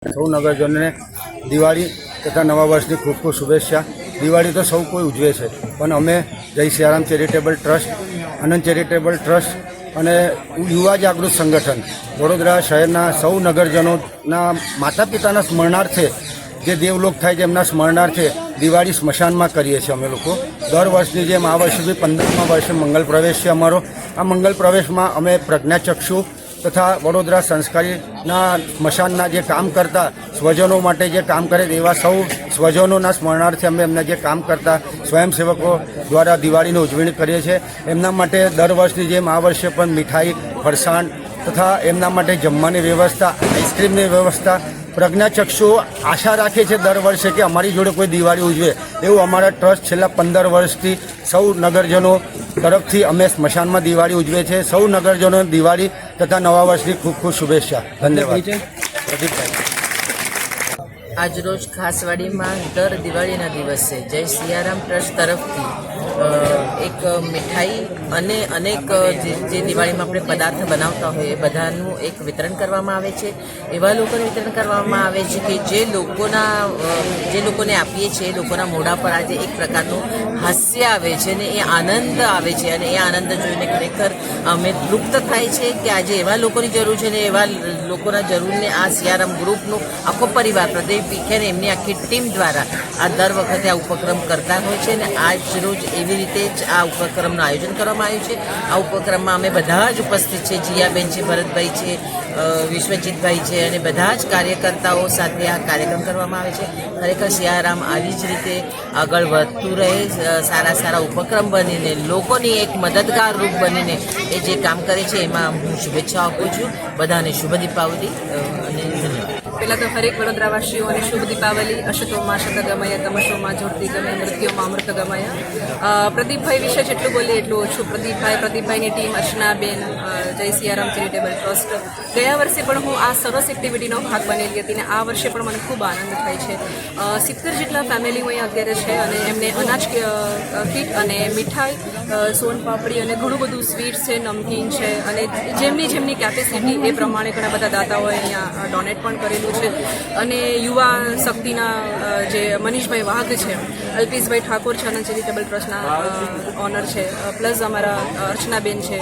સૌ નગરજનોને દિવાળી તથા નવા વર્ષની ખૂબ ખૂબ શુભેચ્છા। દિવાળી તો સૌ કોઈ ઉજવે છે, પણ અમે જય સિયારામ ચેરિટેબલ ટ્રસ્ટ, આનંદ ચેરિટેબલ ટ્રસ્ટ અને યુવા જાગૃત સંગઠન વડોદરા શહેરના સૌ નગરજનોના માતા પિતાના સ્મરણાર્થે જે દેવલોક થાય છે એમના સ્મરણાર્થે દિવાળી સ્મશાનમાં કરીએ છીએ અમે લોકો। દર વર્ષની જેમ આ વર્ષે બી 15મા વર્ષે મંગલ પ્રવેશ છે અમારો। આ મંગલ પ્રવેશમાં અમે પ્રજ્ઞાચક્ષુ તથા વડોદરા સંસ્કારીના સ્મશાનના જે કામ કરતા સ્વજનો માટે જે કામ કરે એવા સૌ સ્વજનોના સ્મરણાર્થે અમે એમના જે કામ કરતા સ્વયંસેવકો દ્વારા દિવાળીની ઉજવણી કરીએ છીએ। એમના માટે દર વર્ષની જેમ આ વર્ષે પણ મીઠાઈ, ફરસાણ તથા એમના માટે જમવાની વ્યવસ્થા, આઈસ્ક્રીમની વ્યવસ્થા પ્રજ્ઞાચક્ષુ આશા રાખે છે દર વર્ષે કે અમારી જોડે કોઈ દિવાળી ઉજવે, એવું અમારા ટ્રસ્ટ છેલ્લા 15 વર્ષથી સૌ નગરજનો તરફથી અમે સ્મશાનમાં દિવાળી ઉજવે છે। સૌ નગરજનો દિવાળી તથા નવા વર્ષની ખૂબ ખૂબ શુભેચ્છા। ધન્યવાદ। પ્રદીપભાઈ, આજરોજ ખાસવાડીમાં દર દિવાળીના દિવસે જય સિયારામ ટ્રસ્ટ તરફથી એક મીઠાઈ અને અનેક જે દિવાળીમાં આપણે પદાર્થ બનાવતા હોઈએ બધાનું એક વિતરણ કરવામાં આવે છે। એવા લોકોને વિતરણ કરવામાં આવે છે કે જે લોકોને આપીએ છીએ એ લોકોના મોઢા પર આજે એક પ્રકારનું હાસ્ય આવે છે ને એ આનંદ આવે છે, અને એ આનંદ જોઈને ખરેખર અમે તૃપ્ત થાય છે કે આજે એવા લોકોની જરૂર છે ને એવા લોકોના જરૂરને આ સિયારામ ગ્રુપનો આખો પરિવાર પ્રદીપ પીખેર એમની આખી ટીમ દ્વારા આ દર વખતે આ ઉપક્રમ કરતા હોય છે, અને આજ રોજ એવી રીતે જ આ ઉપક્રમનું આયોજન કરવામાં આવ્યું છે। આ ઉપક્રમમાં અમે બધા જ ઉપસ્થિત છે, જીયાબેન છે, ભરતભાઈ છે, વિશ્વજીતભાઈ છે, અને બધા જ કાર્યકર્તાઓ સાથે આ કાર્યક્રમ કરવામાં આવે છે। ખરેખર સિયારામ આવી જ રીતે આગળ વધતું રહે, સારા સારા ઉપક્રમ બનીને લોકોની એક મદદગાર રૂપ બનીને એ જે કામ કરે છે એમાં હું શુભેચ્છા આપું છું। બધાને શુભ દીપાવલી અને ધન્યવાદ। પહેલાં તો હરેક વડોદરાવાસીઓને શુભ દીપાવલી। અશતોમાં શતગમય, તમસોમાં જ્યોતિર્ગમય, મૃત્યુમાં અમૃતગમય। પ્રદીપભાઈ વિશે જેટલું બોલીએ એટલું ઓછું। પ્રદીપભાઈની ટીમ, અર્ચનાબેન, જય સિયારામ ચેરિટેબલ ટ્રસ્ટ, ગયા વર્ષે પણ હું આ સરસ એક્ટિવિટીનો ભાગ બનેલી હતી, ને આ વર્ષે પણ મને ખૂબ આનંદ થાય છે। 70 જેટલા ફેમિલીઓ અહીંયા અત્યારે છે, અને એમને અનાજ કીટ અને મીઠાઈ, સોનપાપડી અને ઘણું બધું સ્વીટ્સ છે, નમકીન છે, અને જેમની કેપેસિટી એ પ્રમાણે ઘણા બધા દાતાઓએ અહીંયા ડોનેટ પણ કરેલું છે। અને યુવા શક્તિના જે મનીષભાઈ વાઘ છે, અલ્પેશભાઈ ઠાકોર છે, આનંદ ચેરિટેબલ ટ્રસ્ટના ઓનર છે, પ્લસ અમારા અર્ચનાબેન છે,